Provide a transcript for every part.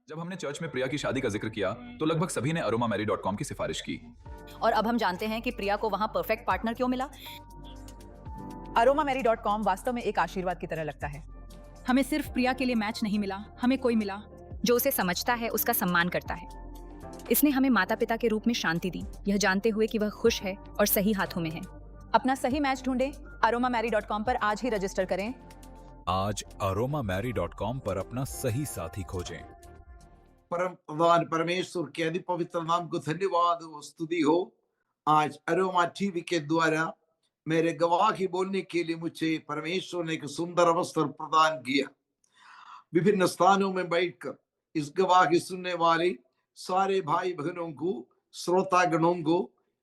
जब हमने चर्च में प्रिया की शादी का जिक्र किया तो लगभग सभी ने aromamerry.com की सिफारिश की। और अब हम जानते हैं कि प्रिया को वहां परफेक्ट पार्टनर क्यों मिला। aromamerry.com वास्तव में एक आशीर्वाद की तरह लगता है। हमें सिर्फ प्रिया के लिए मैच नहीं मिला, हमें कोई मिला जो उसे समझता है, उसका सम्मान करता है। इसने हमें माता पिता के रूप में शांति दी, यह जानते हुए कि वह खुश है और सही हाथों में है। अपना सही मैच ढूंढें। aromamerry.com पर आज ही रजिस्टर करें। आज aromamerry.com पर अपना सही साथी खोजें। परम प्रधान परमेश्वर के अति पवित्र नाम को धन्यवाद और स्तुति हो। आज अरोमा टीवी के द्वारा मेरे गवाही बोलने के लिए मुझे परमेश्वर ने एक सुंदर अवसर प्रदान किया। विभिन्न स्थानों में बैठकर इस गवाही सुनने वाले सारे भाई बहनों को, श्रोतागणों को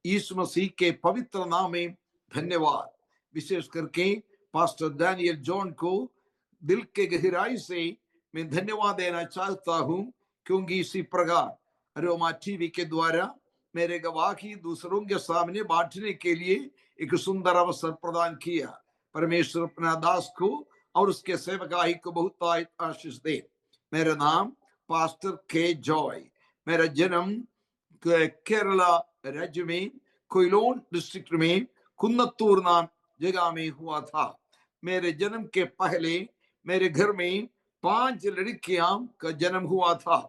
यीशु मसीह के पवित्र नाम में धन्यवाद। विशेष करके पास्टर डैनियल जॉन को दिल के गहराई से मैं धन्यवाद देना चाहता हूं, क्योंकि इसी प्रकार अरोमा टीवी के द्वारा मेरे गवाही दूसरों के सामने बांटने के लिए एक सुंदर अवसर प्रदान किया। परमेश्वर अपना दास को और उसके सेवकाई को बहुत आशीष दे। मेरा नाम पास्टर के जॉय। मेरा जन्म केरला राज्य में कोयलोन डिस्ट्रिक्ट में कुन्नतूर नाम जगह में हुआ था। मेरे जन्म के पहले मेरे घर में 5 लड़कियां का जन्म हुआ था।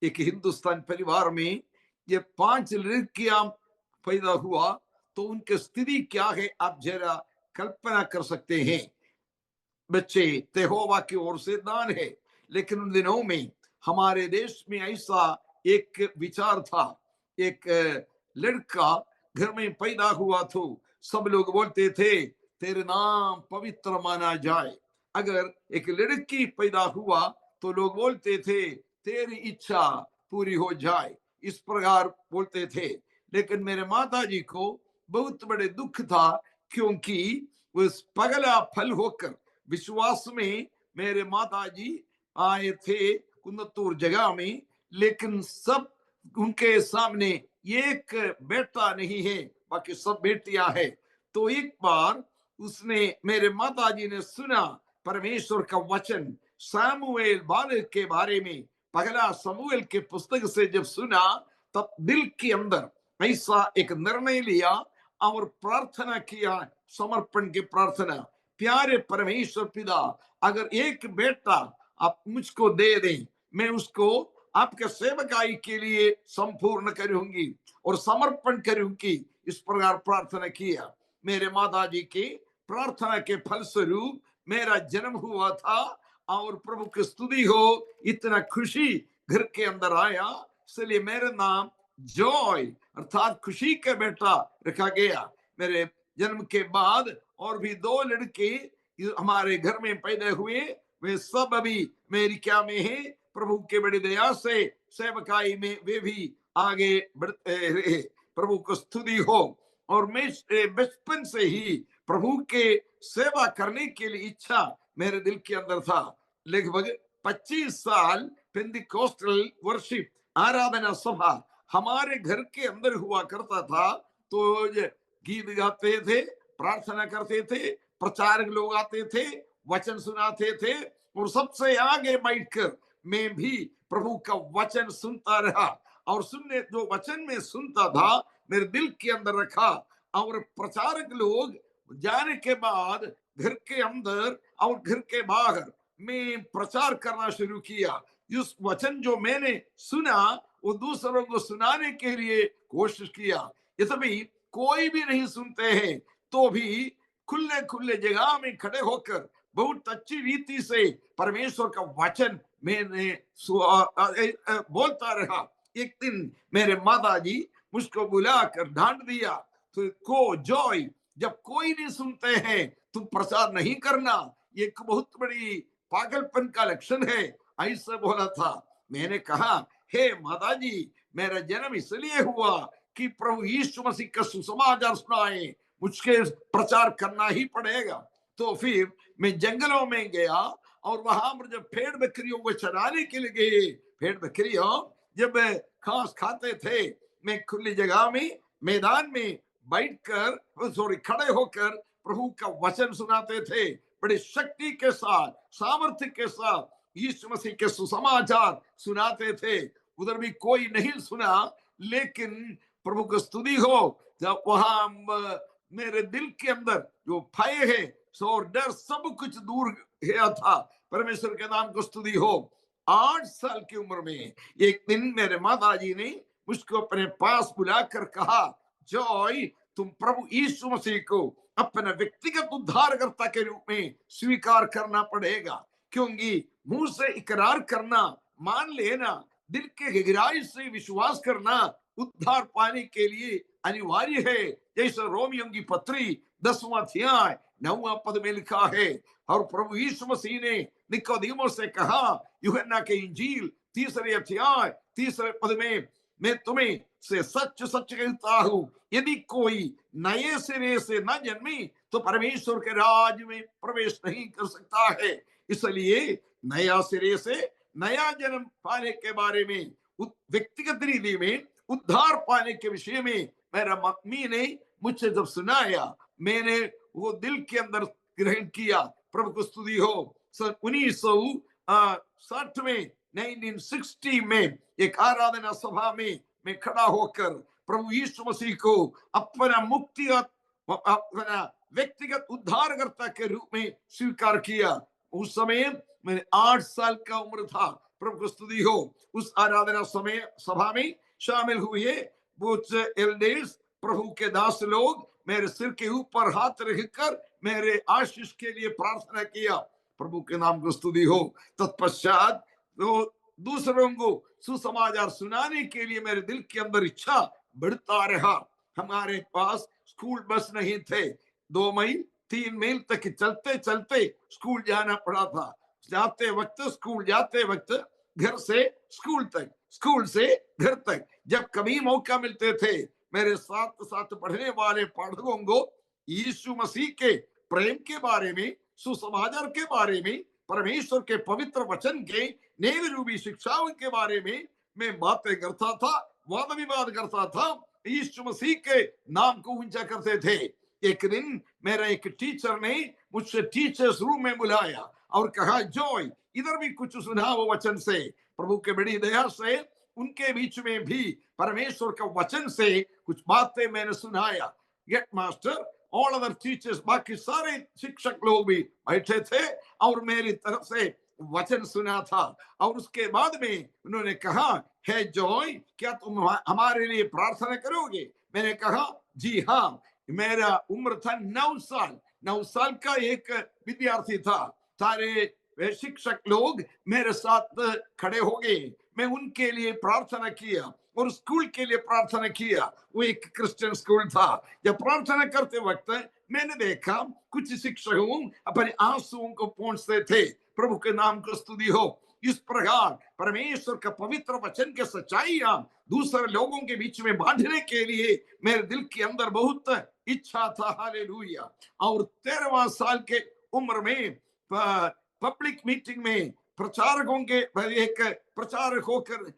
एक हिंदुस्तान परिवार में ये 5 लड़कियां पैदा हुआ तो उनकी स्थिति क्या है आप जरा कल्पना कर सकते हैं। बच्चे यहोवा की ओर से दान है, लेकिन उन दिनों में हमारे देश में ऐसा एक विचार था, एक लड़का घर में पैदा हुआ तो सब लोग बोलते थे तेरे नाम पवित्र माना जाए। अगर एक लड़की पैदा हुआ तो लोग बोलते थे तेरी इच्छा पूरी हो जाए, इस प्रकार बोलते थे। लेकिन मेरे माता जी को बहुत बड़े दुख था, क्योंकि उस पगला फल होकर विश्वास में मेरे माता जी आए थे कुन्नतूर जगह में, लेकिन सब उनके सामने एक बेटा नहीं है, बाकी सब बेटियां हैं। तो एक बार उसने मेरे माता जी ने सुना परमेश्वर का वचन सामुएल बालक के बारे में, पहला समूएल के पुस्तक से जब सुना तब दिल के अंदर ऐसा एक निर्णय लिया और प्रार्थना किया, समर्पण की प्रार्थना। प्यारे परमेश्वर पिता, अगर एक बेटा आप मुझको दे दें, मैं उसको आपके सेवकाई के लिए संपूर्ण करूंगी और समर्पण करूंगी। इस प्रकार प्रार्थना किया। मेरे माता जी के प्रार्थना के फलस्वरूप मेरा जन्म हुआ था और प्रभु की स्तुति हो, इतना खुशी घर के अंदर आया, इसलिए मेरा नाम जॉय अर्थात खुशी का बेटा रखा गया। मेरे जन्म के बाद और भी 2 लड़के हमारे घर में पैदा हुए, वे सब अभी अमेरिका में हैं। प्रभु के बड़ी दया से सेवकाई में वे भी आगे बढ़ते रहे। प्रभु को स्तुति हो। और मैं बचपन से ही प्रभु के सेवा करने के लिए इच्छा मेरे दिल के अंदर था। लगभग 25 साल पेंटिकोस्टल वर्शिप आराधना सभा हमारे घर के अंदर हुआ करता था। तो गीत गाते थे, प्रार्थना करते थे, प्रचारक लोग आते थे, वचन सुनाते थे और सबसे आगे बैठकर मैं भी प्रभु का वचन सुनता रहा। और सुनने जो वचन में सुनता था मेरे दिल के अंदर रखा। और प्रचारक लोग जाने के बाद घर के अंदर और घर के बाहर मैं प्रचार करना शुरू किया। इस वचन जो मैंने सुना वो दूसरों को सुनाने के लिए कोशिश किया। ये सभी कोई भी नहीं सुनते हैं तो भी खुले खुले जगह में खड़े होकर बहुत अच्छी रीति से परमेश्वर का वचन मैंने बोलता रहा। एक दिन मेरे माता जी मुझको बुलाकर डांट दिया, तो को जॉय, जब कोई नहीं सुनते हैं तुम प्रचार नहीं करना, ये बहुत बड़ी पागलपन का लक्षण है, ऐसा बोला था। मैंने कहा हे माता जी, मेरा जन्म इसलिए हुआ कि प्रभु यीशु मसीह का सुसमाचार सुनाए, मुझके प्रचार करना ही पड़ेगा। तो फिर मैं जंगलों में गया और वहां पर जब भेड़ बकरियों को चराने के लिए गए, भेड़ बकरियों जब घास खाते थे, मैं खुली जगह में मैदान में बैठकर खड़े होकर प्रभु का वचन सुनाते थे। बड़ी शक्ति के साथ, सामर्थ्य के साथ यीशु मसीह के सुसमाचार सुनाते थे, उधर भी कोई नहीं सुना। लेकिन प्रभु की स्तुति हो, जब वहां मेरे दिल के अंदर जो भय है, और डर, सब कुछ दूर गया था। परमेश्वर के नाम को स्तुति हो। 8 साल की उम्र में एक दिन मेरे माताजी ने मुझको अपने पास बुलाकर कहा, जॉय, तुम प्रभु यीशु मसीह को अपना व्यक्तिगत उद्धारकर्ता के रूप में स्वीकार करना पड़ेगा, क्योंकि मुंह से इकरार करना, मान लेना, दिल के गहराई से विश्वास करना उद्धार पाने के लिए अनिवार्य है। जैसे रोमियों की पत्री 10वां अध्याय 9वां पद में लिखा है। और प्रभु यीशु मसीह ने निकोदेमुस से कहा, यूहन्ना के इंजील 3 अध्याय 3 पद में, मैं तुम्हें से सच सच कहता हूं, यदि कोई नए सिरे से न जन्मे तो परमेश्वर के राज में प्रवेश नहीं कर सकता है। इसलिए नया सिरे से नया जन्म पाने के बारे में, व्यक्तिगत रीति में उद्धार पाने के विषय में मेरा मम्मी ने मुझसे जब सुनाया, मैंने वो दिल के अंदर ग्रहण किया। प्रभु को स्तुति हो। सन 1960 में 1960 में एक आराधना सभा में मैं खड़ा होकर प्रभु यीशु मसीह को अपना मुक्ति, अपना व्यक्तिगत उद्धारकर्ता के रूप में स्वीकार किया। उस समय मैंने 8 साल का उम्र था। प्रभु को स्तुति हो। उस आराधना समय सभा में शामिल हुए कुछ एल्डर्स, प्रभु के दास लोग मेरे सिर के ऊपर हाथ रखकर मेरे आशीष के लिए प्रार्थना किया। प्रभु के नाम को स्तुति हो। तत्पश्चात तो दूसरों को सुसमाचार सुनाने के लिए मेरे दिल के अंदर इच्छा बढ़ता रहा। हमारे पास स्कूल बस नहीं थे। 2 मील 3 मील तक चलते चलते स्कूल जाना पड़ा था। जाते वक्त स्कूल, जाते वक्त घर से स्कूल तक, स्कूल से घर तक। जब कभी मौका मिलते थे, मेरे साथ साथ पढ़ने वाले पाठकों को यीशु मसीह के प्रेम के बारे में, सुसमाचार के बारे में, परमेश्वर के पवित्र वचन के नेव रूपी शिक्षाओं के बारे में मैं बातें करता था, वाद विवाद करता था, यीशु मसीह के नाम को ऊंचा करते थे। एक दिन मेरा एक टीचर ने मुझसे टीचर्स रूम में बुलाया और कहा, जॉय, इधर भी कुछ सुनाओ वचन से। प्रभु के बड़ी दया से उनके बीच में भी परमेश्वर का वचन से कुछ बातें मैंने सुनाया। Gate master, all other teachers, बाकी सारे शिक्षक लोग भी बैठे थे और मेरी तरफ से वचन सुना था। और उसके बाद में उन्होंने कहा, है जॉय, क्या तुम हमारे लिए प्रार्थना करोगे? मैंने कहा, जी हाँ। मेरा उम्र था 9 साल। 9 साल का एक विद्यार्थी था। सारे शिक्षक लोग मेरे साथ खड़े हो गए। मैं उनके लिए प्रार्थना किया और स्कूल के लिए प्रार्थना किया। वो एक क्रिश्चियन स्कूल था। जब प्रार्थना करते वक्त मैंने देखा कुछ शिक्षक अपने आंसुओं को पोंछते थे। प्रभु के नाम को स्तुति हो। इस प्रकार परमेश्वर का पवित्र वचन के सच्चाइयां दूसरे लोगों के बीच में बांटने के लिए मेरे दिल के अंदर बहुत इच्छा था। हालेलुया। और 13वां साल के उम्र में पब्लिक मीटिंग में प्रचारकों के एक प्रचारक होकर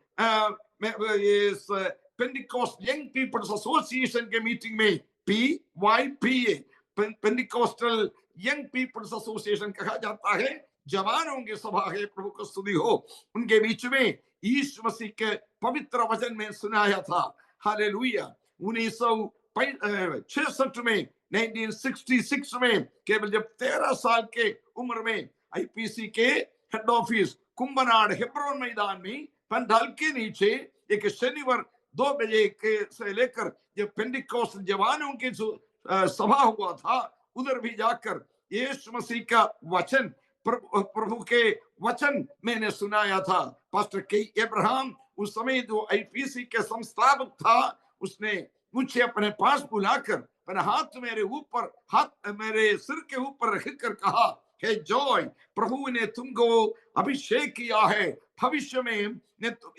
पेंटिकॉस्ट यंग पीपल्स एसोसिएशन के मीटिंग में, PYPA, Pentecostal young people's association कहा जाता है, जवानों की सभा है। प्रभु को स्तुति हो। उनके बीच में यीशु मसीह के पवित्र वचन में सुनाया था। हालेलुया। 1966 में 1966 में केवल जब 13 साल के उम्र में IPC के हेड ऑफिस कुंभनाड़ हेब्रोन मैदान में पंडाल के नीचे एक शनिवार 2 बजे से लेकर जब पेंटिकॉस्ट जवानों की सभा हुआ था, उधर भी जाकर यीशु मसीह का वचन, प्रभु के वचन मैंने सुनाया था। पास्टर के अब्राहम उस समय जो IPC के संस्थापक था, उसने मुझे अपने पास बुलाकर अपना हाथ मेरे सिर के ऊपर रखकर कहा, हे जॉय, प्रभु ने तुमको अभिषेक किया है, भविष्य में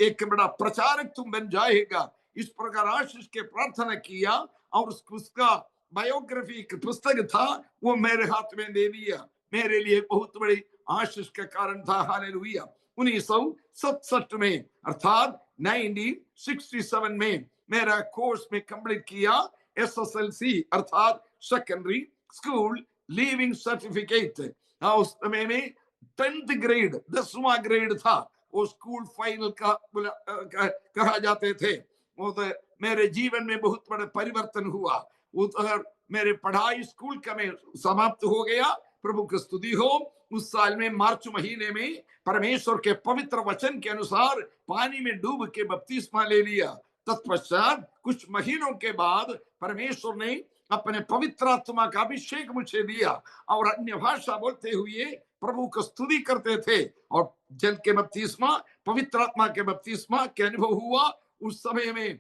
एक बड़ा प्रचारक तुम बन जाएगा। इस प्रकार आशीष के प्रार्थना किया और उसका बायोग्राफी पुस्तक था, वो मेरे हाथ में दे दिया। मेरे लिए बहुत बड़ी आशीष का कारण था। हालेलुया। 1967 में अर्थात 1967 में मेरा कोर्स में कंप्लीट किया। SSLC अर्थात सेकेंडरी स्कूल लीविंग सर्टिफिकेट। उस समय में 10th ग्रेड 10वां ग्रेड था, वो स्कूल फाइनल का कहा जाते थे। वो तो मेरे जीवन में बहुत बड़ा परिवर्तन हुआ। वो तो मेरे पढ़ाई स्कूल का में समाप्त हो गया। प्रभु की स्तुति हो। उस साल में मार्च महीने में परमेश्वर के पवित्र वचन के अनुसार पानी में डूब के बपतिस्मा ले लिया। तत्पश्चात कुछ महीनों के बाद परमेश्वर ने अपने पवित्र आत्मा का अभिषेक मुझे दिया और अन्य भाषा बोलते हुए प्रभु को स्तुति करते थे और जल के बपतिस्मा, पवित्र आत्मा के बपतिस्मा के अनुभव हुआ। उस समय में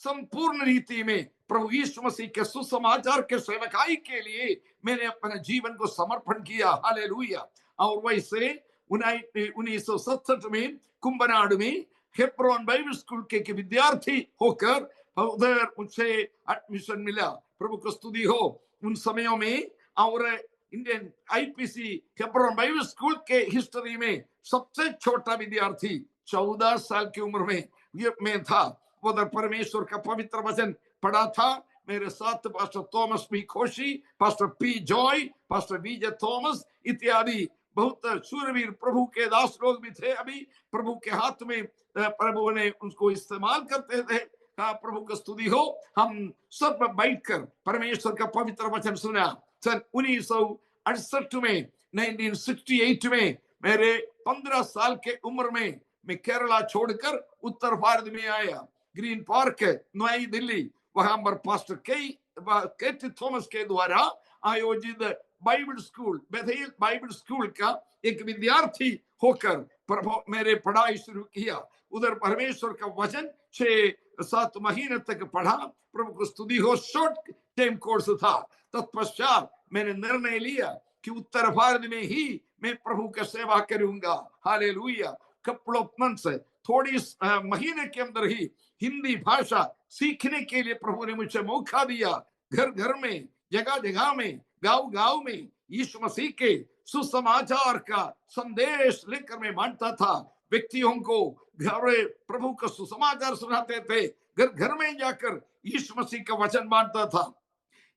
संपूर्ण रीति में प्रभु यीशु मसीह के सुसमाचार के सेवकाई के लिए मैंने अपने जीवन को समर्पण किया। हालेलुया। और वैसे 1967 में कुंभनाडु में हेब्रोन बाइबल स्कूल के विद्यार्थी होकर उधर मुझे एडमिशन मिला। प्रभु को स्तुति हो। उन समयों में और Indian IPC Hebron Bible school के हिस्ट्री में सबसे छोटा विद्यार्थी 14 साल की उम्र में ये मैं था। उधर परमेश्वर का पवित्र वचन पढ़ा था। मेरे साथ पास्टर थॉमस पी खोशी, पास्टर पी जॉय, पास्टर विजय थॉमस इत्यादि बहुत शूरवीर प्रभु के दास लोग भी थे। अभी प्रभु के हाथ में प्रभु ने उनको इस्तेमाल करते थे। प्रभु का स्तुति हो। हम सब बैठकर परमेश्वर का पवित्र वचन सुना। सन 1968 में 1968 में मेरे 15 साल के उम्र में मैं केरला छोड़कर उत्तर भारत में आया। ग्रीन पार्क नई दिल्ली, वहां पर पास्टर केटी थॉमस के द्वारा आयोजित Bible school Bethel Bible school का एक विद्यार्थी होकर प्रभु मेरे पढ़ाई शुरू किया। उधर परमेश्वर का वचन 6-7 महीने तक पढ़ा। प्रभु को स्तुति हो। शॉर्ट टाइम कोर्स था। तत्पश्चात मैंने निर्णय लिया कि उत्तर भारत में ही मैं प्रभु का सेवा करूंगा। हालेलुया। कपल ऑफ मंथ्स, थोड़ी महीने के अंदर ही हिंदी भाषा सीखने के लिए प्रभु ने मुझे मौका दिया। घर घर में, जगह जगह में, गांव गांव में यीशु मसीह के सुसमाचार का संदेश लेकर मैं बांटता था। व्यक्तियों को घर प्रभु का सुसमाचार सुनाते थे। घर घर में जाकर यीशु मसीह का वचन बांटता था।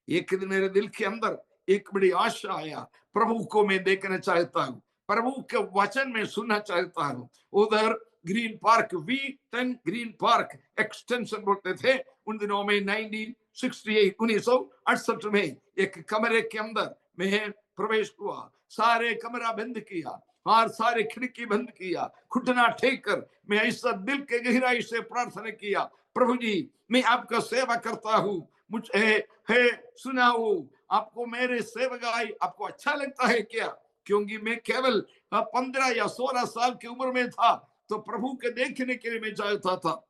एक दिन मेरे दिल के अंदर एक बड़ी आशा आया। प्रभु को मैं देखना चाहता हूँ, प्रभु के वचन में सुनना चाहता हूँ। उधर green park V10 green park extension बोलते थे उन दिनों में। 1968 में एक कमरे के अंदर मैं प्रवेश हुआ। सारे कमरा बंद किया और सारे खिड़की बंद किया। घुटना टेक कर मैं ऐसा दिल के गहराई से प्रार्थना किया, प्रभु जी मैं आपका सेवा करता हूँ, मुझे है सुनाओ, आपको मेरे सेवकाई आपको अच्छा लगता है क्या? क्योंकि मैं केवल 15 या 16 साल की उम्र में था, तो प्रभु के देखने के लिए मैं चाहता था।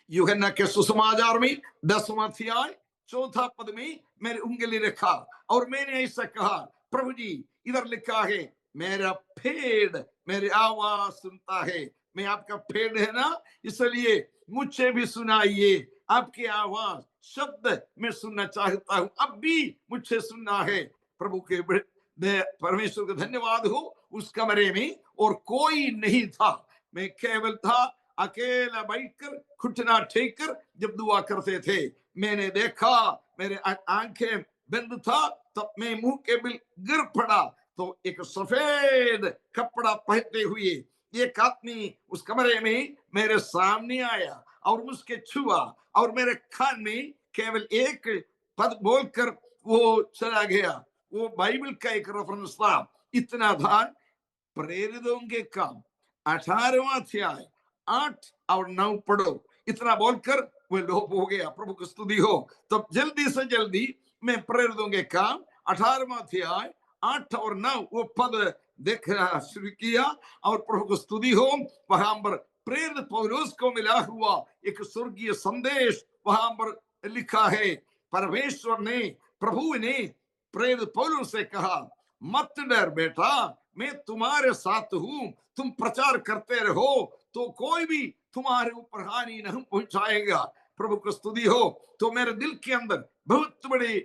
यूहन्ना के सुसमाचार में 10वां अध्याय 4 पद में मेरी उंगली रखा और मैंने ऐसा कहा, प्रभु जी इधर लिखा है मेरा भेड़ मेरी आवाज सुनता है। मैं आपका भेड़ है ना, इसलिए मुझे भी सुनाइए। आपकी आवाज शब्द मैं सुनना चाहता हूँ, अब भी मुझे सुनना है। प्रभु के परमेश्वर का धन्यवाद हो। उस कमरे में और कोई नहीं था, मैं केवल था, अकेला बैठकर घुटना टेक कर जब दुआ करते थे। मैंने देखा मेरे आंखें बंद था, तब मैं मुंह के बिल गिर पड़ा तो एक सफेद कपड़ा पहनते हुए एक आदमी उस कमरे में मेरे सामने आया और उसके छुआ और मेरे कान में केवल एक पद बोलकर वो चला गया। वो बाइबल का एक रेफरेंस था, इतना था, प्रेरितों के काम 18वां अध्याय 8 और 9 पढ़ो। इतना बोलकर वो लोप हो गया। प्रभु की स्तुति हो। तो जल्दी से जल्दी मैं प्रेरितों के काम 18वां अध्याय 8 और 9 वो पद देखना शुरू किया और प्रभु की स्तुति हो। वहां पर प्रेरित पौलुस को मिला हुआ एक स्वर्गीय संदेश वहां पर लिखा है। परमेश्वर ने, प्रभु ने प्रेरित पौलुस से कहा, मत डर बेटा, मैं तुम्हारे साथ हूं, तुम प्रचार करते रहो तो कोई भी तुम्हारे ऊपर हानि नहीं पहुंचाएगा। प्रभु को स्तुति हो। तो मेरे दिल के अंदर बहुत बड़ी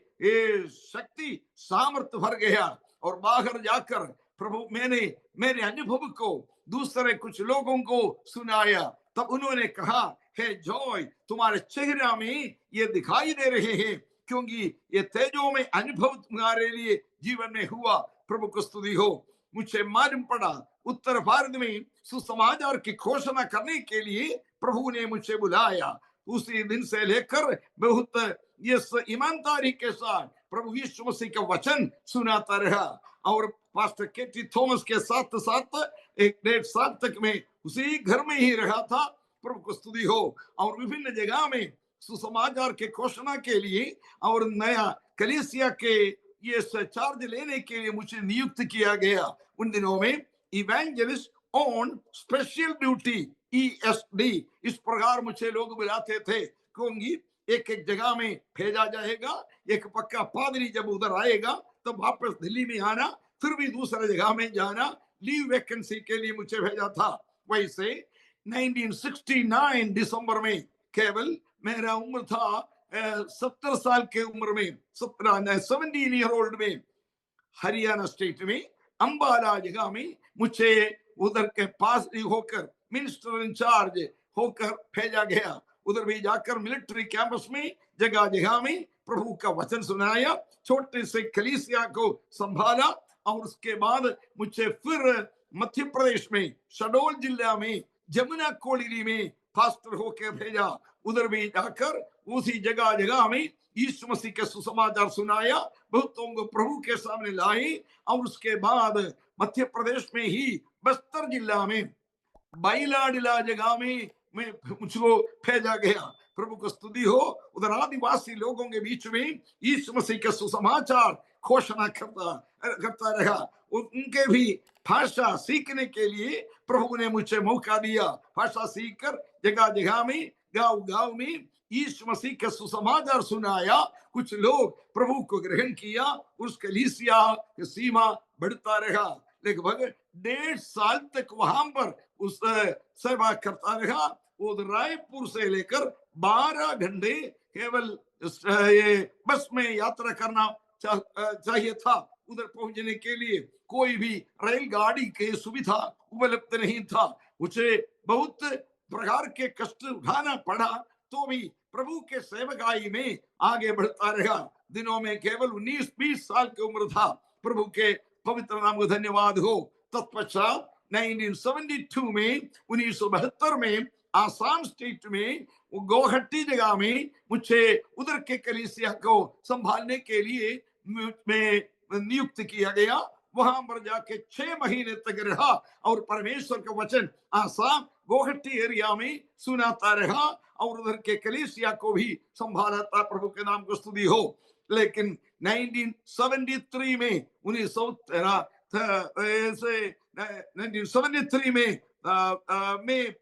शक्ति सामर्थ्य भर गया और बाहर जाकर प्रभु मैंने मेरे अनुभव को दूसरे कुछ लोगों को सुनाया। तब उन्होंने कहा, हे जॉय, तुम्हारे चेहरा में ये दिखाई दे रहे हैं क्योंकि ये तेजो में अनुभव तुम्हारे लिए जीवन में हुआ। प्रभु को स्तुति हो। मुझे मालूम पड़ा उत्तर भारत में सुसमाचार की घोषणा करने के लिए प्रभु ने मुझे बुलाया। उसी दिन से लेकर बहुत इस ईमानदारी के साथ प्रभु यीशु मसीह का वचन सुनाता रहा और पास्टर केटी थॉमस के साथ साथ 1.5 साल तक मैं उसी घर में ही रहा था। प्रभु को स्तुति हो। और विभिन्न जगह में सुसमाचार के घोषणा के लिए और नया कलीसिया के ये चार्ज लेने के लिए मुझे नियुक्त किया गया। उन दिनों में evangelist on special duty ESD इस प्रकार मुझे लोग बुलाते थे, क्योंकि एक एक जगह में भेजा जाएगा। एक पक्का पादरी जब उधर आएगा तब तो वापस दिल्ली में आना, फिर भी दूसरे जगह में जाना, लीव वैकेंसी के लिए मुझे भेजा था। वैसे 1969 दिसंबर में केवल मेरा उम्र था 70 साल के उम्र में, 17 ईयर ओल्ड में हरियाणा स्टेट में अंबाला जगह में मुझे उधर के पास होकर मिनिस्टर इंचार्ज होकर भेजा गया। उधर भी जाकर मिलिट्री कैंपस में जगह जगह में प्रभु का वचन सुनाया, छोटे से कलीसिया को संभाला और उसके बाद मुझे फिर मध्य प्रदेश में शहडोल जिला में जमुना कोलिली में पास्टर होकर भेजा। उधर भी जाकर उसी जगह जगह में यीशु मसीह के सुसमाचार सुनाया, बहुतों को प्रभु के सामने लाए। और उसके बाद मध्य प्रदेश में ही बस्तर जिला में बाइलाडिला जगह में मुझको भेजा गया। प्रभु को स्तुति हो। उधर आदिवासी लोगों के बीच में यीशु मसीह के सुसमाचार घोषणा करता रहा। उनके भी भाषा सीखने के लिए प्रभु ने मुझे मौका दिया। भाषा सीखकर जगह जगह में गांव गांव में यीशु मसीह के सुसमाचार सुनाया। कुछ लोग प्रभु को ग्रहण किया। उस कलीसिया की सीमा बढ़ता रहा। लगभग 1.5 साल तक वहां पर उस सेवा करता रहा। वो रायपुर से लेकर 12 घंटे केवल ये बस में यात्रा करना चाहिए था। उधर पहुंचने के लिए कोई भी रेलगाड़ी की सुविधा उपलब्ध नहीं था। मुझे बहुत प्रकार के कष्ट उठाना पड़ा, तो भी प्रभु के सेवकाई में आगे बढ़ता रहा। दिनों में केवल 19-20 साल की उम्र था। प्रभु के पवित्र नाम को धन्यवाद हो। तत्पश्चात 1972 में 1972 में आसाम स्टेट में गुवाहाटी जगह में मुझे उधर के कलीसिया को संभालने के लिए मैं नियुक्त किया गया। वहां पर जाके 6 महीने तक रहा और परमेश्वर का वचन आसाम गुवाहाटी एरिया में सुनाता रहा और उधर के कलीसिया को भी संभाला था। प्रभु के नाम को स्तुति हो। लेकिन 1973 में 1973 में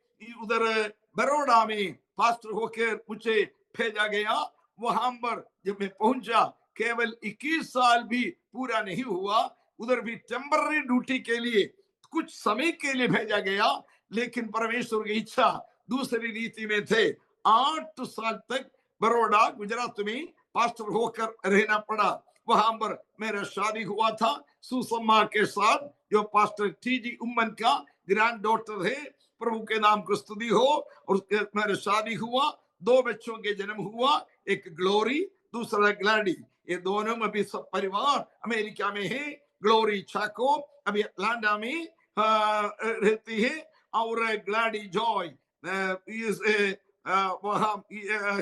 उधर बड़ौदा में पास्टर होकर मुझे भेजा गया। वहां पर जब मैं पहुंचा केवल 21 साल भी पूरा नहीं हुआ। उधर भी टेम्पररी ड्यूटी के लिए कुछ समय के लिए भेजा गया, लेकिन परमेश्वर की इच्छा दूसरी रीति में थे। 8 साल तक बड़ौदा गुजरात में पास्टर होकर रहना पड़ा। वहां पर मेरा शादी हुआ था सुषमा के साथ, जो पास्टर TG उम्मन का ग्रैंड डॉटर है। प्रभु के नाम को स्तुति हो। और मेरा शादी हुआ, 2 बच्चों के जन्म हुआ, एक ग्लोरी दूसरा ग्लैडी। ये दोनों में भी सब परिवार अमेरिका में है। ग्लोरी चाको अभी अटलांटा में रहती है और ग्लैडी जॉय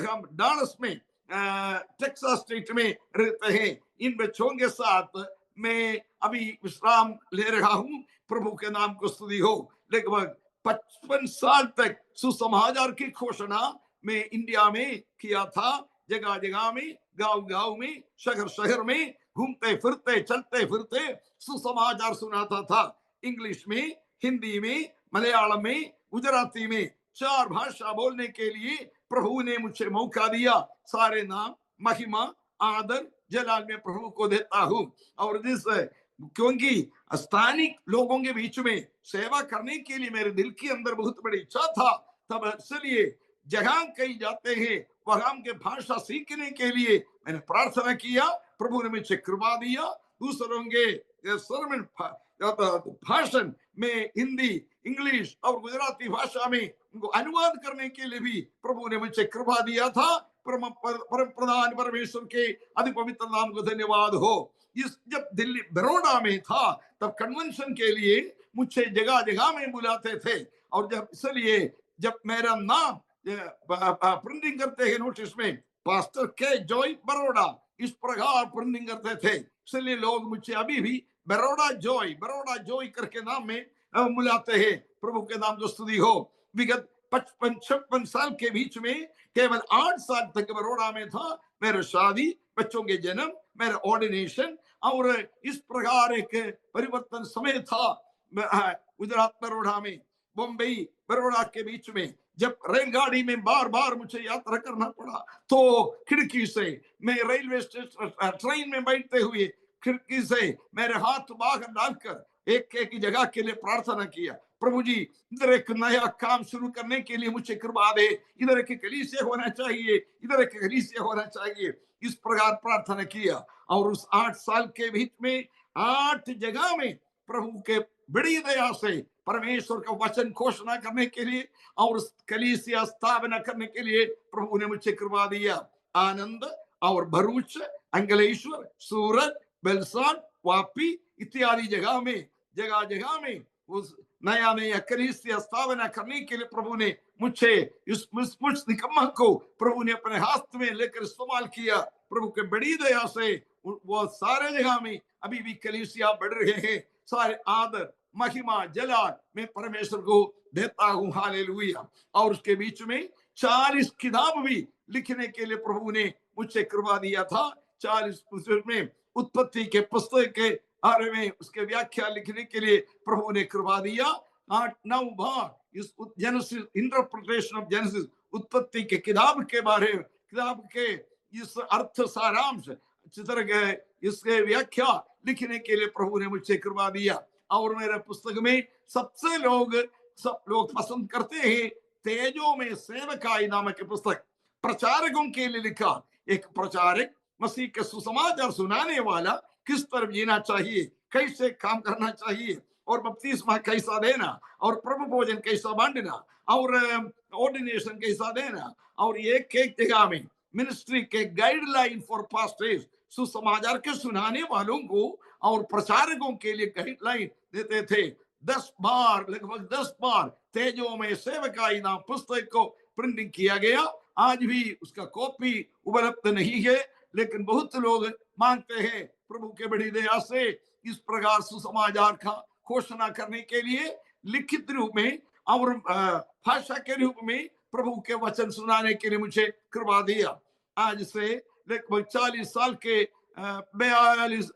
हम डालस में टेक्सास स्टेट में रहते हैं। इन बच्चों के साथ मैं अभी विश्राम ले रहा हूं। प्रभु के नाम को स्तुति हो। लगभग 55 साल तक सुसमाचार की घोषणा मैं इंडिया में किया था। जगह जगह में, गांव गांव में, शहर शहर में घूमते फिरते चलते फिरते सुसमाचार सुनाता था। इंग्लिश में, हिंदी में, मलयालम में, गुजराती में 4 भाषा बोलने के लिए प्रभु ने मुझे मौका दिया। सारे नाम महिमा आदर जलाल में प्रभु को देता हूँ। और क्योंकि स्थानिक लोगों के बीच में सेवा करने के लिए मेरे दिल के अंदर बहुत बड़ी इच्छा था। तब इसलिए जहां कहीं जाते हैं वहां के भाषा सीखने के लिए मैंने प्रार्थना किया। प्रभु ने मुझे कृपा दिया। दूसरों के सरमन भाषण में हिंदी, इंग्लिश और गुजराती भाषा में उनको अनुवाद करने के लिए भी प्रभु ने मुझे कृपा दिया था। परम प्रधान परमेश्वर के अति पवित्र नाम को धन्यवाद हो। इस जब दिल्ली बड़ौदा में था तब कन्वेंशन के लिए मुझे जगह जगह में बुलाते थे, और जब इसलिए जब मेरा नाम प्रिंटिंग करते हैं नोटिस में पास्टर के जॉय बड़ौदा इस प्रकार प्रिंटिंग करते थे, इसलिए लोग मुझे अभी भी बड़ौदा जॉय करके नाम में बुलाते हैं। प्रभु के नाम को स्तुति हो। विगत 55-56 साल के बीच में केवल 8 साल तक बड़ौदा में था। मेरा शादी, बच्चों के जन्म, मेरा ऑर्डिनेशन और इस प्रकार एक परिवर्तन समय था गुजरात बड़ौदा में, मुंबई बड़ौदा के बीच में। जब रेलगाड़ी में बार बार मुझे यात्रा करना पड़ा तो खिड़की से मैं रेलवे स्टेशन ट्रेन में बैठते हुए खिड़की से मेरे हाथ बाहर डालकर एक एक जगह के लिए प्रार्थना किया, प्रभु जी इधर एक नया काम शुरू करने के लिए मुझे कृपा दे, इधर एक कलीसिया होना चाहिए, इधर एक कलीसिया होना चाहिए। इस प्रकार प्रार्थना किया और उस 8 साल के बीच में 8 जगह में प्रभु के बड़ी दया से परमेश्वर का वचन घोषणा करने के लिए और कलीसिया स्थापना करने के लिए प्रभु ने मुझे कृपा दिया। आनंद और भरूच, अंकलेश्वर, सूरत, बेलसाड, वापी इत्यादि जगह में उस नया कलीसिया स्थापना करने के लिए प्रभु ने मुझे इस निकम्मा को प्रभु ने अपने हाथ में लेकर इस्तेमाल किया। प्रभु के बड़ी दया से वो सारे जगह में अभी भी कलीसिया बढ़ रहे हैं। सारे आदर, महिमा, जलाल मैं परमेश्वर को देता हूँ, हालेलुया। और उसके बीच में 40 किताब भी लिखने के लिए प्रभु ने मुझे कृपा दिया था। 40 पुस्तक में उत्पत्ति के पुस्तक के बारे में उसके व्याख्या लिखने के लिए प्रभु ने कृपा दिया। 8-9 भाग इस जेनेसिस, इंटरप्रिटेशन ऑफ जेनेसिस, उत्पत्ति के किताब के बारे में, किताब के इस अर्थ सारांश चित्र के इसके व्याख्या लिखने के लिए प्रभु ने मुझे कृपा दिया। और मेरे पुस्तक में सब लोग पसंद करते हैं तेजो में सेवकाई नामक पुस्तक, प्रचारकों के लिए लिखा। एक प्रचारक मसीह के सुसमाचार सुनाने वाला किस तरह जीना चाहिए, कैसे काम करना चाहिए, और बपतिस्मा कैसा देना, और प्रभु भोजन कैसा बांटना, और ऑर्डिनेशन कैसा देना, और एक जगह में मिनिस्ट्री के गाइडलाइन फॉर पास्टर्स, सुसमाचार के सुनाने वालों को और प्रचारकों के लिए गाइडलाइन देते थे। 10 बार, लगभग 10 बार तेजो में सेवकाई नाम पुस्तक को प्रिंटिंग किया गया। आज भी उसका कॉपी उपलब्ध नहीं है, लेकिन बहुत लोग मांगते हैं। प्रभु के बड़ी दया से इस प्रकार सुसमाचार का घोषणा करने के लिए लिखित रूप में और भाषा के रूप में प्रभु के वचन सुनाने के लिए मुझे कृपा दिया। आज से लगभग 40 साल के 42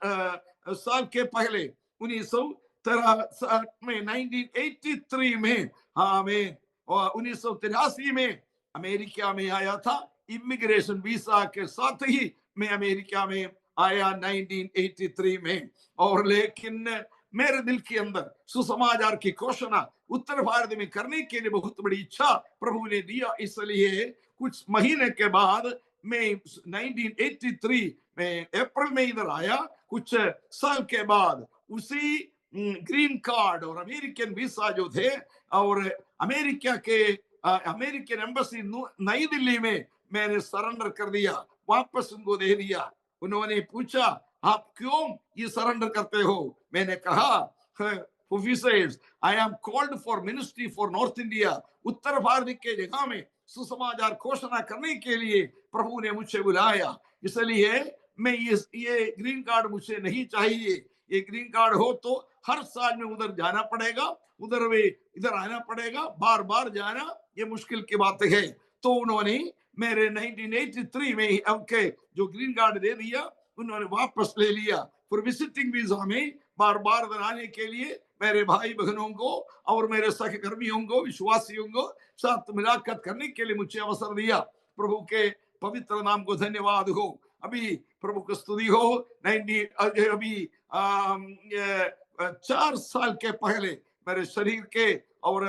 साल के पहले 1963 में 1983 में, हाँ मैं 1983 में अमेरिका में आया था। इमिग्रेशन वीसा के साथ ही मैं अमेरिका में आया 1983 में। और लेकिन मेरे दिल के अंदर सुसमाचार की घोषणा उत्तर भारत में करने के लिए बहुत बड़ी इच्छा प्रभु ने दिया। इसलिए कुछ महीने के बाद मैं 1983 में अप्रैल में इधर आया। कुछ साल के बाद उसी ग्रीन कार्ड और अमेरिकन वीसा जो थे और अमेरिकन एम्बेसी नई दिल्ली में मैंने सरेंडर कर दिया, वापस उनको दे दिया। उन्होंने पूछा आप क्यों ये सरेंडर करते हो? मैंने कहा I am called for ministry for North India, उत्तर भारत के जगह में सुसमाचार घोषणा करने के लिए प्रभु ने मुझे बुलाया। इसलिए मैं ये ग्रीन कार्ड मुझे नहीं चाहिए। ये ग्रीन कार्ड हो तो हर साल में उधर जाना पड़ेगा, इधर आना पड़ेगा, बार बार जाना ये मुश्किल की बात है। तो उन्होंने मेरे 1983 में जो ग्रीन कार्ड दे दिया, उन्होंने वापस ले लिया। फिर विजिटिंग वीजा में बार बार आने के लिए मेरे भाई बहनों को और मेरे सहकर्मियों को, विश्वासियों को साथ मुलाकात करने के लिए मुझे अवसर दिया। प्रभु के पवित्र नाम को धन्यवाद हो। अभी प्रभु की स्तुति हो। अभी 4 साल के पहले मेरे शरीर के और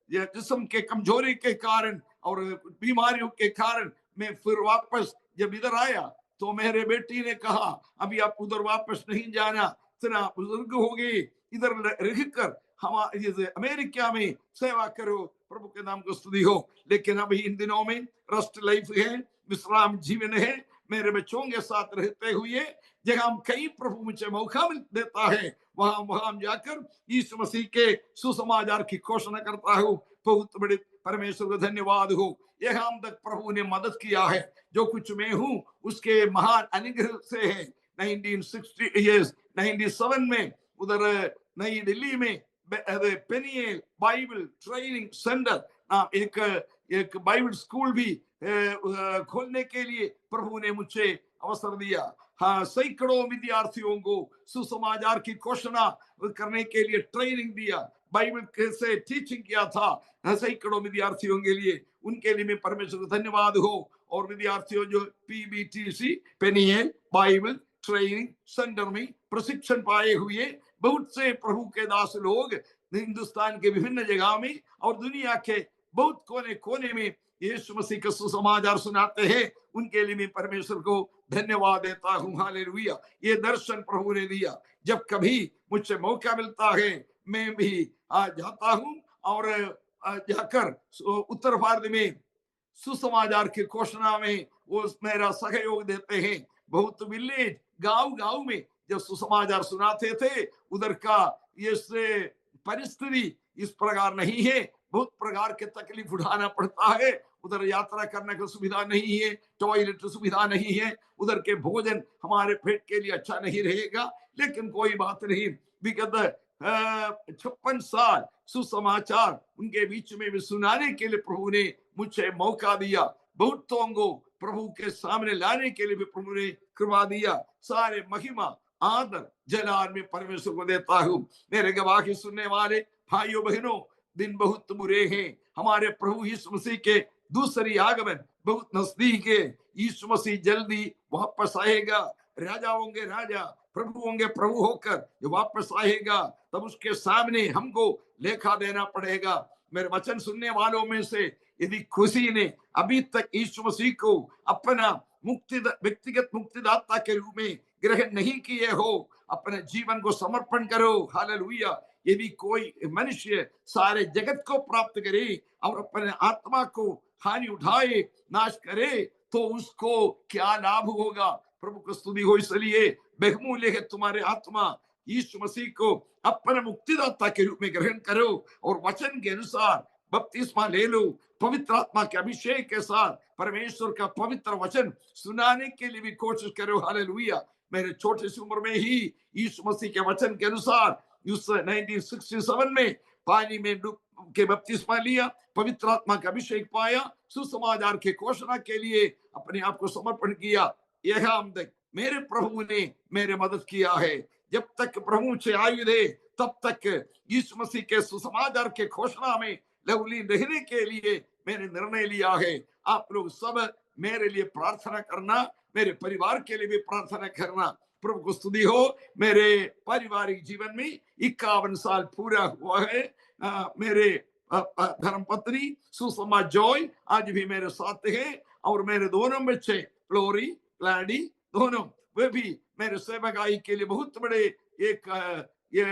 जिस्म के कमजोरी के कारण और बीमारियों के कारण मैं फिर वापस जब इधर आया तो मेरे बेटी ने कहा अभी आप उधर वापस नहीं जाना, इतना बुजुर्ग हो गए, इधर रहकर हमारे अमेरिका में सेवा करो, प्रभु के नाम को स्तुति हो। लेकिन अभी इन दिनों में रेस्ट लाइफ है, विश्राम जीवन है। मेरे बच्चों के साथ रहते हुए जगह हम कई प्रभु मुझे मौका मिल देता है, वहां जाकर यीशु मसीह के सुसमाचार की घोषणा करता हूँ। बहुत बड़े परमेश्वर को धन्यवाद हो। यहाँ तक प्रभु ने मदद किया है। जो कुछ मैं हूँ उसके महान अनुग्रह से है। 1997 में उधर नई दिल्ली में पेनियल बाइबल ट्रेनिंग सेंटर एक बाइबल स्कूल भी खोलने के लिए प्रभु ने मुझे अवसर दिया। हाँ, सैकड़ों विद्यार्थियों को सुसमाचार की घोषणा करने के लिए ट्रेनिंग दिया, बाइबल से टीचिंग किया था सैकड़ों विद्यार्थियों के लिए। उनके लिए मैं परमेश्वर को धन्यवाद हो। और विद्यार्थियों जो PBTC पेनियल बाइबल ट्रेनिंग सेंटर में प्रशिक्षण पाए हुए बहुत से प्रभु के दास लोग हिंदुस्तान के विभिन्न जगह में और दुनिया के बहुत कोने कोने में यीशु मसीह का सुसमाचार सुनाते हैं। उनके लिए मैं परमेश्वर को धन्यवाद देता हूँ। हालेलुया। ये दर्शन प्रभु ने दिया। जब कभी मुझे मौका मिलता है मैं भी जाता हूँ और जाकर उत्तर भारत में सुसमाचार की घोषणा में वो मेरा सहयोग देते हैं। बहुत विलेज गांव में जब सुसमाचार सुनाते थे, उधर का ये परिस्थिति इस प्रकार नहीं है। बहुत प्रकार के तकलीफ उठाना पड़ता है। उधर यात्रा करने की सुविधा नहीं है, टॉयलेट सुविधा नहीं है, उधर के भोजन हमारे पेट के लिए अच्छा नहीं रहेगा। लेकिन कोई बात नहीं, विगत 56 साल सुसमाचार उनके बीच में भी सुनाने के लिए प्रभु ने मुझे मौका दिया। बहुतों को प्रभु के सामने लाने के लिए भी प्रभु ने कृपा दिया। सारे महिमा आदर जलाल में परमेश्वर को देता हूँ। मेरे गवाही सुनने वाले भाइयों बहनों, दिन बहुत बुरे हैं। हमारे प्रभु यीशु मसीह के दूसरी आगमन बहुत नजदीक है। यीशु मसीह जल्दी वापस आएगा। राजा होंगे राजा, प्रभु होंगे प्रभु होकर जो वापस आएगा, तब उसके सामने हमको लेखा देना पड़ेगा। मेरे वचन सुनने वालों में से यदि किसी ने अभी तक यीशु मसीह को अपना व्यक्तिगत मुक्तिदाता के रूप में ग्रहण नहीं किए हो, अपने जीवन को समर्पण करो। हालेलुया। यदि कोई मनुष्य सारे जगत को प्राप्त करे और अपने आत्मा को हानि उठाए, नाश करे, तो उसको क्या लाभ होगा। प्रभु को स्तुति हो। इसलिए बहुमूल्य है तुम्हारे आत्मा। यीशु मसीह को अपने मुक्तिदाता के रूप में ग्रहण करो और वचन के अनुसार बपतिस्मा ले लो। पवित्र आत्मा के अभिषेक के साथ परमेश्वर का पवित्र वचन सुनाने के लिए भी कोशिश करो। हालेलुया। मेरे छोटे सी उम्र में ही यीशु मसीह के वचन के अनुसार उस 1967 में पानी में डूब के बपतिस्मा लिया, पवित्र आत्मा का अभिषेक पाया, सुसमाचार की घोषणा के लिए अपने आप को समर्पण किया। यहाँ तक मेरे प्रभु ने मेरे मदद किया है। जब तक प्रभु से आयु दे तब तक यीशु मसीह के सुसमाचार के घोषणा में लवली रहने के लिए मैंने निर्णय लिया है। आप लोग सब मेरे लिए प्रार्थना करना, मेरे परिवार के लिए भी प्रार्थना करना। प्रभु को स्तुति हो। मेरे पारिवारिक जीवन में 51 साल पूरा हुआ है। मेरे धर्मपत्नी सुषमा जॉय आज भी मेरे साथ है और मेरे दोनों बच्चे फ्लोरी प्लाडी दोनों, वे भी मेरे सेवकाई के लिए बहुत बड़े ये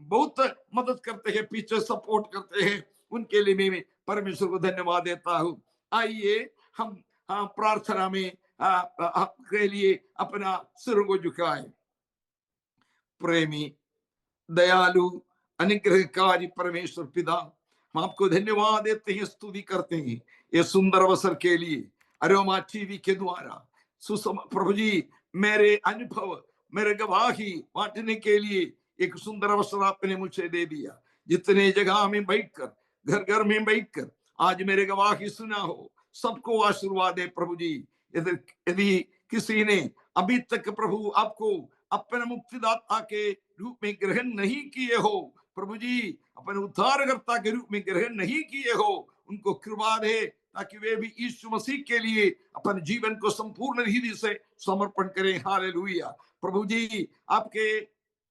बहुत मदद करते हैं, पीछे सपोर्ट करते हैं। उनके लिए मैं परमेश्वर को धन्यवाद देता हूँ। आइए हम प्रार्थना में आपके लिए अपना सिर को झुकाएं। प्रेमी दयालु अनुग्रहकारी परमेश्वर पिता, हम आपको धन्यवाद देते हैं, स्तुति करते हैं ये सुंदर अवसर के लिए। अरोमा टीवी के द्वारा प्रभु जी मेरे अनुभव, मेरे गवाही बांटने के लिए एक सुंदर अवसर आपने मुझे दे दिया। जितने जगह में बैठकर, घर घर में बैठकर आज मेरे गवाही सुना हो, सबको आशीर्वाद दे प्रभु जी। यदि किसी ने अभी तक प्रभु आपको अपने मुक्तिदाता के रूप में ग्रहण नहीं किए हो, प्रभु जी अपने उद्धारकर्ता के रूप में ग्रहण नहीं किए हो, उनको कृपा दे ताकि वे भी यीशु मसीह के लिए अपने जीवन को संपूर्ण रीति से समर्पण करें। हालेलुया। प्रभु जी आपके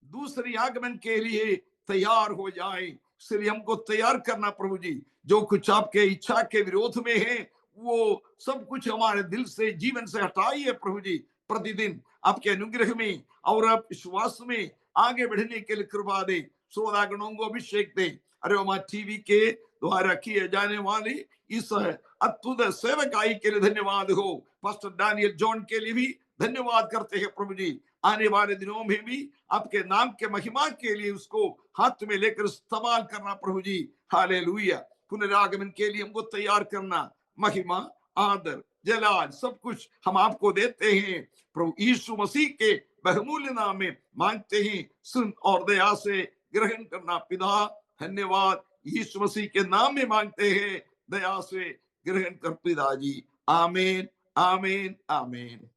दूसरी आगमन के लिए तैयार हो जाएं, इसलिए हमको तैयार करना प्रभु जी। जो कुछ आपके इच्छा के विरोध में है वो सब कुछ हमारे दिल से, जीवन से हटाइए प्रभु जी। प्रतिदिन आपके अनुग्रह में और आप विश्वास में आगे बढ़ने के लिए कृपा दे। 16 गणों को अभिषेक दे। अरोमा टीवी के द्वारा किए जाने वाली इस अद्भुत सेवकाई के लिए धन्यवाद हो। पास्टर डैनियल जॉन के लिए भी धन्यवाद करते हैं प्रभु जी। आने वाले दिनों में भी आपके नाम के महिमा के लिए उसको हाथ में लेकर इस्तेमाल करना प्रभु जी। हालेलुया। पुनरागमन के लिए हमको तैयार करना। महिमा, आदर, जलाल सब कुछ हम आपको देते हैं प्रभु यीशु मसीह के बहुमूल्य नाम में मांगते हैं। सुन और दया से ग्रहण करना पिता। धन्यवाद यीशु मसीह के नाम में मांगते हैं, दया से ग्रहण कर पिता जी। आमीन, आमीन, आमीन।